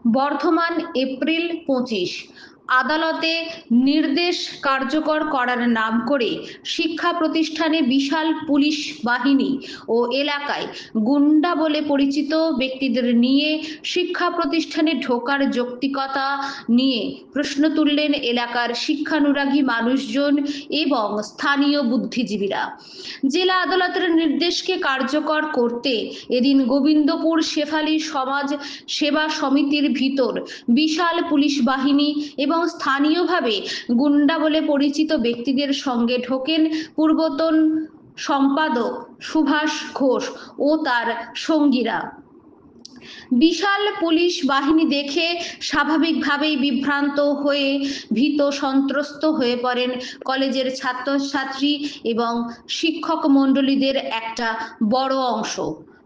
Bardhaman, April 25। আদালতে নির্দেশ কার্যকর করার নাম করে শিক্ষা প্রতিষ্ঠানে বিশাল পুলিশ বাহিনী ও এলাকায় গুন্ডা বলে পরিচিত ব্যক্তিদের নিয়ে শিক্ষা প্রতিষ্ঠানে ঢোকার যৌক্তিকতা নিয়ে প্রশ্ন তুললেন এলাকার শিক্ষানুরাগী মানুষজন এবং স্থানীয় বুদ্ধিজীবীরা। জেলা আদালতের নির্দেশকে কার্যকর করতে এদিন গোবিন্দপুর শেফালী সমাজ সেবা সমিতির ভিতর বিশাল পুলিশ বাহিনী এবং স্থানীয়ভাবে গুন্ডা বলে পরিচিত ব্যক্তিদের সঙ্গে ঢোকেন পূর্বতন সম্পাদক সুভাষ ঘোষ ও তার সঙ্গীরা। বিশাল পুলিশ বাহিনী দেখে স্বাভাবিকভাবেই বিভ্রান্ত হয়ে ভীত সন্ত্রস্ত হয়ে পড়েন কলেজের ছাত্রছাত্রী এবং শিক্ষক মণ্ডলীদের একটা বড় অংশ।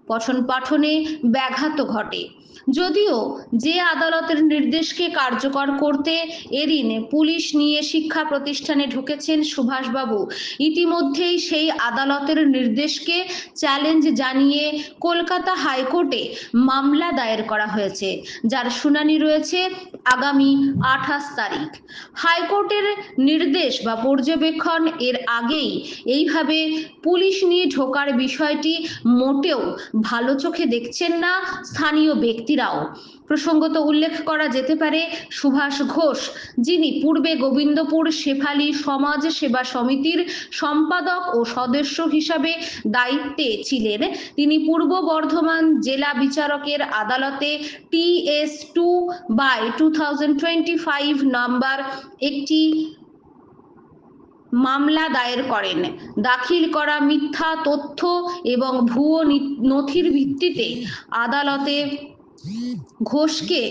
পঠন পাঠনে ব্যাঘাত ঘটে। যদিও যে আদালতের নির্দেশকে কার্যকর করতে এদিন পুলিশ নিয়ে শিক্ষা প্রতিষ্ঠানে ঢুকেছেন সুভাষবাবু, ইতিমধ্যেই সেই আদালতের নির্দেশকে চ্যালেঞ্জ জানিয়ে কলকাতা হাইকোর্টে মামলা দায়ের করা হয়েছে, যার শুনানি রয়েছে আগামী 28 তারিখ। হাইকোর্টের নির্দেশ বা পর্যবেক্ষণ এর আগেই এইভাবে পুলিশ নিয়ে ঢোকার বিষয়টি মোটেও ভালো চোখে দেখছেন না স্থানীয় ব্যক্তিরাও। প্রসঙ্গত উল্লেখ করা যেতে পারে সুভাষ ঘোষ, যিনি পূর্বে গোবিন্দপুর শেফালী সমাজ সেবা সমিতির সম্পাদক ও সদস্য হিসাবে দায়িত্বে ছিলেন, তিনি পূর্ব বর্ধমান জেলা বিচারকের আদালতে TS2/2025 নাম্বার একটি মামলা দায়ের করেন। দাখিল করা মিথ্যা তথ্য এবং ভুয়ো নথির ভিত্তিতে আদালতে ঘোষকে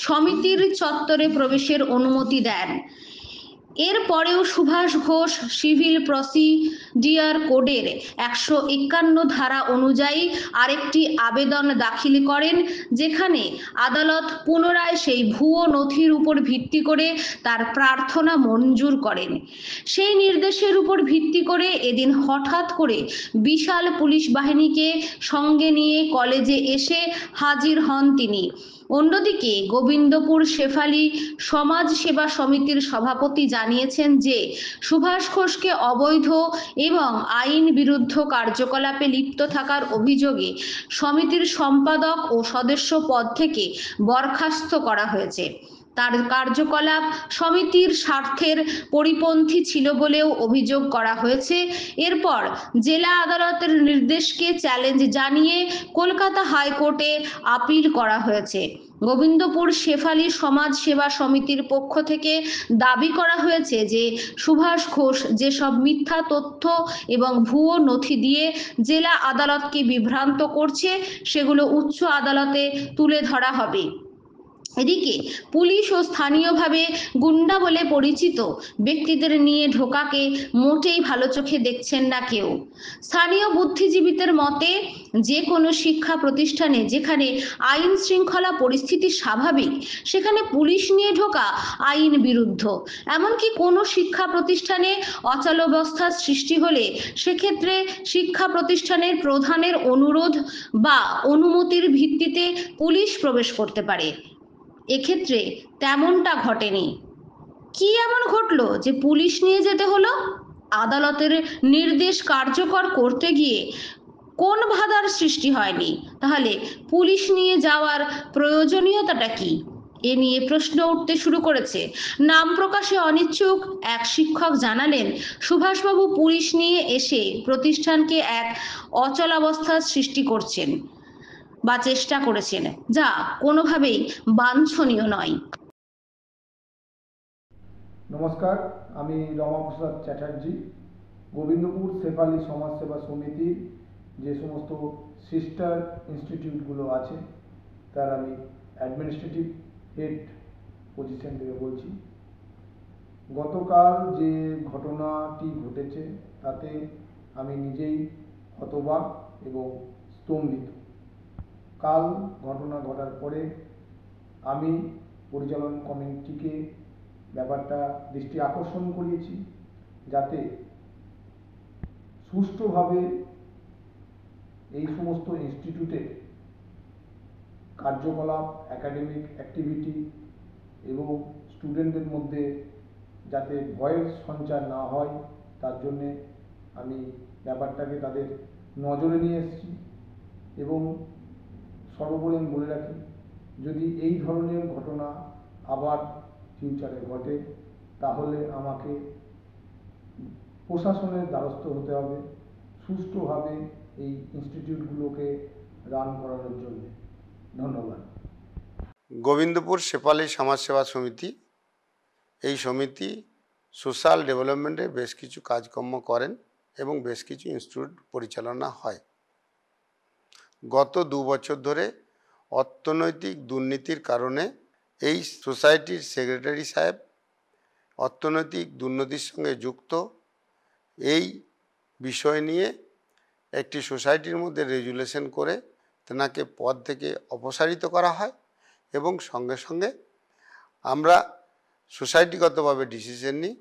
সমিতির চত্বরে প্রবেশের অনুমতি দেন। এরপরেও সুভাষ ঘোষ সিভিল প্রসিডিওর কোডের 151 ধারা অনুযায়ী আরেকটি আবেদন দাখিল করেন, যেখানে আদালত পুনরায় সেই ভুয়ো নথির উপর ভিত্তি করে তার প্রার্থনা মঞ্জুর করেন। সেই নির্দেশের উপর ভিত্তি করে এদিন হঠাৎ করে বিশাল পুলিশ বাহিনীকে সঙ্গে নিয়ে কলেজে এসে হাজির হন তিনি। অন্যদিকে গোবিন্দপুর শেফালী সমাজ সেবা সমিতির সভাপতি জানিয়েছেন যে সুভাষ ঘোষকে অবৈধ এবং আইন বিরুদ্ধ কার্যকলাপে লিপ্ত থাকার অভিযোগে সমিতির সম্পাদক ও সদস্য পদ থেকে বরখাস্ত করা হয়েছে। তার কার্যকলাপ সমিতির স্বার্থের পরিপন্থী ছিল বলেও অভিযোগ করা হয়েছে। এরপর জেলা আদালতের নির্দেশকে চ্যালেঞ্জ জানিয়ে কলকাতা হাইকোর্টে আপিল করা হয়েছে। গোবিন্দপুর শেফালী সমাজ সেবা সমিতির পক্ষ থেকে দাবি করা হয়েছে যে সুভাষ ঘোষ যেসব মিথ্যা তথ্য এবং ভুয়ো নথি দিয়ে জেলা আদালতকে বিভ্রান্ত করছে, সেগুলো উচ্চ আদালতে তুলে ধরা হবে। এদিকে পুলিশ ও স্থানীয়ভাবে গুন্ডা বলে পরিচিত ব্যক্তিদের নিয়ে ঢোকাকে মোটেই ভালো চোখে দেখছেন না কেউ। স্থানীয় বুদ্ধিজীবীদের মতে, যে কোনো শিক্ষা প্রতিষ্ঠানে যেখানে আইন শৃঙ্খলা পরিস্থিতি স্বাভাবিক, সেখানে পুলিশ নিয়ে ঢোকা আইন বিরুদ্ধ। এমনকি কোনো শিক্ষা প্রতিষ্ঠানে অচলাবস্থার সৃষ্টি হলে সেক্ষেত্রে শিক্ষা প্রতিষ্ঠানের প্রধানের অনুরোধ বা অনুমতির ভিত্তিতে পুলিশ প্রবেশ করতে পারে। এক্ষেত্রে তেমনটা ঘটেনি। কি এমন ঘটলো যে পুলিশ নিয়ে যেতে হলো? আদালতের নির্দেশ কার্যকর করতে গিয়ে কোন বাধার সৃষ্টি হয়নি, তাহলে পুলিশ নিয়ে যাওয়ার প্রয়োজনীয়তাটা কি? এ নিয়ে প্রশ্ন উঠতে শুরু করেছে। নাম প্রকাশে অনিচ্ছুক এক শিক্ষক জানালেন, সুভাষবাবু পুলিশ নিয়ে এসে প্রতিষ্ঠানকে এক অচলাবস্থার সৃষ্টি করছেন বা চেষ্টা করেছেন, যা কোনোভাবেই বাঞ্ছনীয় নয়। নমস্কার, আমি রমাপ্রসাদ চ্যাটার্জি। গোবিন্দপুর শেফালী সমাজসেবা সমিতির যে সমস্ত সিস্টার ইনস্টিটিউটগুলো আছে তার আমি অ্যাডমিনিস্ট্রেটিভ হেড পজিশন থেকে বলছি। গতকাল যে ঘটনাটি ঘটেছে তাতে আমি নিজেই হতবাক এবং স্তম্ভিত। কাল ঘটনা ঘটার পরে আমি পরিচালন কমিটিকে ব্যাপারটা দৃষ্টি আকর্ষণ করিয়েছি, যাতে সুষ্ঠুভাবে এই সমস্ত ইনস্টিটিউটে কার্যকলাপ, একাডেমিক অ্যাক্টিভিটি এবং স্টুডেন্টদের মধ্যে যাতে ভয়ের সঞ্চার না হয় তার জন্যে আমি ব্যাপারটাকে তাদের নজরে নিয়ে এসেছি। এবং সর্বোপরি আমি বলে রাখি, যদি এই ধরনের ঘটনা আবার ফিউচারে ঘটে তাহলে আমাকে প্রশাসনের দ্বারস্থ হতে হবে সুষ্ঠুভাবে এই ইনস্টিটিউটগুলোকে রান করানোর জন্য। ধন্যবাদ। গোবিন্দপুর শেফালি সমাজসেবা সমিতি, এই সমিতি সোশ্যাল ডেভেলপমেন্টে বেশ কিছু কাজকর্ম করেন এবং বেশ কিছু ইনস্টিটিউট পরিচালনা হয়। গত 2 বছর ধরে অর্থনৈতিক দুর্নীতির কারণে এই সোসাইটির সেক্রেটারি সাহেব অর্থনৈতিক দুর্নীতির সঙ্গে যুক্ত, এই বিষয় নিয়ে একটি সোসাইটির মধ্যে রেজুলেশন করে তেনাকে পদ থেকে অপসারিত করা হয় এবং সঙ্গে সঙ্গে আমরা সোসাইটিগতভাবে ডিসিশন নিই,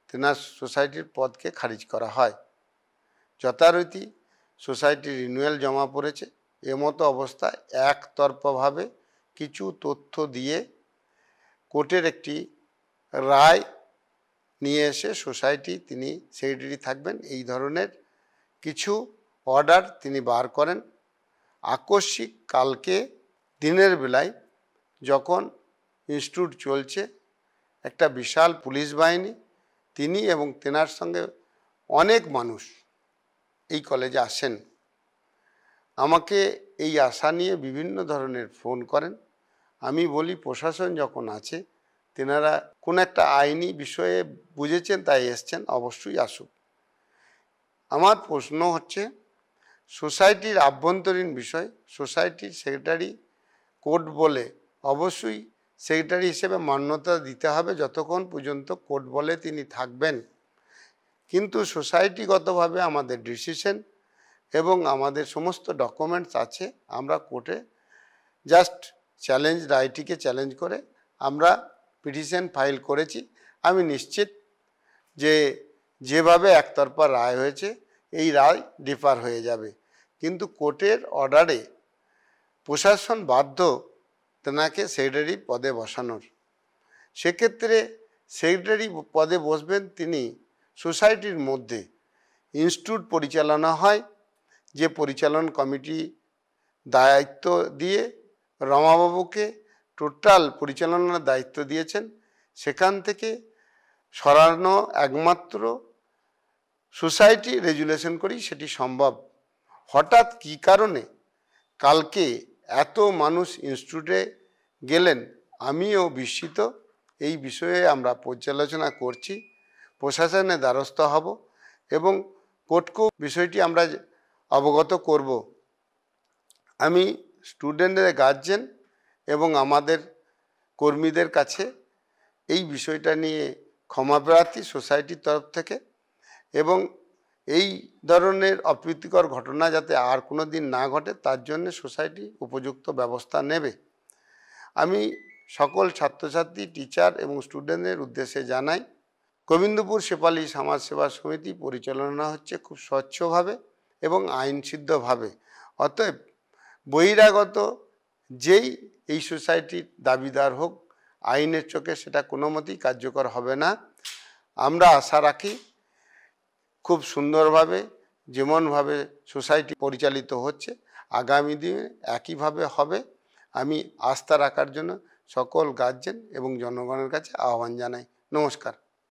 তেনার সোসাইটির পদকে খারিজ করা হয়। যথারীতি সোসাইটির রিনিউয়াল জমা পড়েছে। এমতো অবস্থায় একতরফাভাবে কিছু তথ্য দিয়ে কোর্টের একটি রায় নিয়ে এসে সোসাইটি তিনি সেক্রেটারি থাকবেন এই ধরনের কিছু অর্ডার তিনি বার করেন। আকস্মিক কালকে দিনের বেলায় যখন ইনস্টিটিউট চলছে, একটা বিশাল পুলিশ বাহিনী, তিনি এবং তেনার সঙ্গে অনেক মানুষ এই কলেজে আসেন। আমাকে এই আশা নিয়ে বিভিন্ন ধরনের ফোন করেন। আমি বলি প্রশাসন যখন আছে, তেনারা কোন একটা আইনি বিষয়ে বুঝেছেন তাই এসছেন, অবশ্যই আসুক। আমার প্রশ্ন হচ্ছে, সোসাইটির আভ্যন্তরীণ বিষয়, সোসাইটির সেক্রেটারি কোর্ট বলে অবশ্যই সেক্রেটারি হিসেবে মান্যতা দিতে হবে যতক্ষণ পর্যন্ত কোর্ট বলে তিনি থাকবেন। কিন্তু সোসাইটিগতভাবে আমাদের ডিসিশন এবং আমাদের সমস্ত ডকুমেন্টস আছে, আমরা কোর্টে জাস্ট চ্যালেঞ্জ, রায়টিকে চ্যালেঞ্জ করে আমরা পিটিশন ফাইল করেছি। আমি নিশ্চিত যে যেভাবে একতরফা রায় হয়েছে এই রায় ডিফার হয়ে যাবে, কিন্তু কোর্টের অর্ডারে প্রশাসন বাধ্য তেনাকে সেক্রেটারি পদে বসানোর। সেক্ষেত্রে সেক্রেটারি পদে বসবেন তিনি, সোসাইটির মধ্যে ইনস্টিটিউট পরিচালনা হয়, যে পরিচালন কমিটি দায়িত্ব দিয়ে রমাবাবুকে টোটাল পরিচালনার দায়িত্ব দিয়েছেন, সেখান থেকে সরানো একমাত্র সোসাইটি রেজুলেশন করেই সেটি সম্ভব। হঠাৎ কী কারণে কালকে এত মানুষ ইনস্টিটিউটে গেলেন, আমিও বিস্মিত। এই বিষয়ে আমরা পর্যালোচনা করছি, প্রশাসনের দ্বারস্থ হব এবং কোর্টকেও বিষয়টি আমরা অবগত করব। আমি স্টুডেন্টদের গার্জেন এবং আমাদের কর্মীদের কাছে এই বিষয়টা নিয়ে ক্ষমাপ্রার্থী সোসাইটির তরফ থেকে, এবং এই ধরনের অপ্রীতিকর ঘটনা যাতে আর কোনো দিন না ঘটে তার জন্য সোসাইটি উপযুক্ত ব্যবস্থা নেবে। আমি সকল ছাত্রছাত্রী, টিচার এবং স্টুডেন্টদের উদ্দেশ্যে জানাই, গোবিন্দপুর শেফালি সমাজসেবা সমিতি পরিচালনা হচ্ছে খুব স্বচ্ছভাবে এবং আইনসিদ্ধভাবে। অতএব বহিরাগত যেই এই সোসাইটির দাবিদার হোক, আইনের চোখে সেটা কোনো মতেই কার্যকর হবে না। আমরা আশা রাখি খুব সুন্দরভাবে যেমনভাবে সোসাইটি পরিচালিত হচ্ছে আগামী দিনে একইভাবে হবে। আমি আস্থা রাখার জন্য সকল গার্জেন এবং জনগণের কাছে আহ্বান জানাই। নমস্কার।